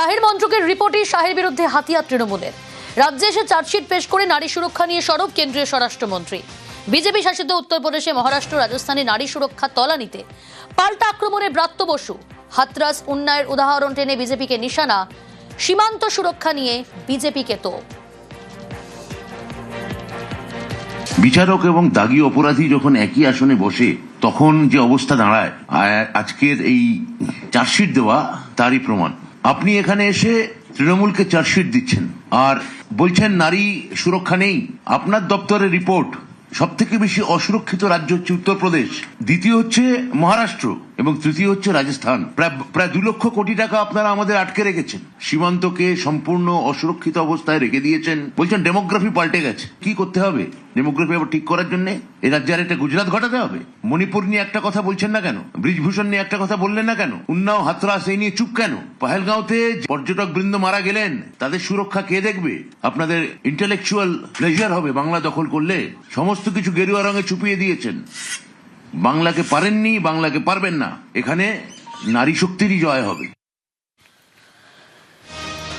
শাহের মন্ত্রকের রিপোর্টে শাহের বিরুদ্ধে হাতিয়ার তৃণমূলের। রাজ্যে এসে চার্জশিট পেশ করে নারী সুরক্ষা নিয়ে সরব কেন্দ্রীয় স্বরাষ্ট্রমন্ত্রী। বিজেপি শাসিত উত্তরপ্রদেশে, মহারাষ্ট্র, রাজস্থানে নারী সুরক্ষা তলানিতে। পাল্টা আক্রমণে ব্রাত্য বসু। হাতরাস উন্নয়নের উদাহরণ টেনে বিজেপিকে নিশানা। সীমান্ত সুরক্ষা নিয়ে বিজেপিকে তো বিচারক এবং দাগী অপরাধী যখন একই আসনে বসে তখন যে অবস্থা দাঁড়ায়, আজকের এই চার্জশিট দেওয়া তারই প্রমাণ। আপনি এখানে এসে তৃণমূলকে চার্জশিট দিচ্ছেন আর বলছেন নারী সুরক্ষা নেই। আপনার দপ্তরের রিপোর্ট সব থেকে বেশি অসুরক্ষিত রাজ্য হচ্ছে উত্তরপ্রদেশ, দ্বিতীয় হচ্ছে মহারাষ্ট্র এবং তৃতীয় হচ্ছে রাজস্থান। প্রায় 2 লক্ষ কোটি টাকা আপনারা আমাদের আটকে রেখেছেন, সীমান্তকে সম্পূর্ণ অসুরক্ষিত অবস্থায় রেখে দিয়েছেন। বলছেন ডেমোগ্রাফি পাল্টে গেছে। কি করতে হবে ডেমোগ্রাফি আবার ঠিক করার জন্য? এই রাজ্যে আর একটা গুজরাট ঘটাতে হবে? মণিপুর নিয়ে একটা কথা বলছেন না কেন? ব্রিজভূষণ নিয়ে একটা কথা বললেন না কেন? উন্নাও, হাতরাস এই নিয়ে চুপ কেন? পহেলগাঁওতে পর্যটক বৃন্দ মারা গেলেন, তাদের সুরক্ষা কে দেখবে? আপনাদের ইন্টেলেকচুয়াল প্লেজার হবে বাংলা দখল করলে। সমস্ত কিছু গেরুয়া রঙে ছুপিয়ে দিয়েছেন। বাংলাকে পারেননি, বাংলাকে পারবেন না। এখানে নারী শক্তিরই জয় হবে।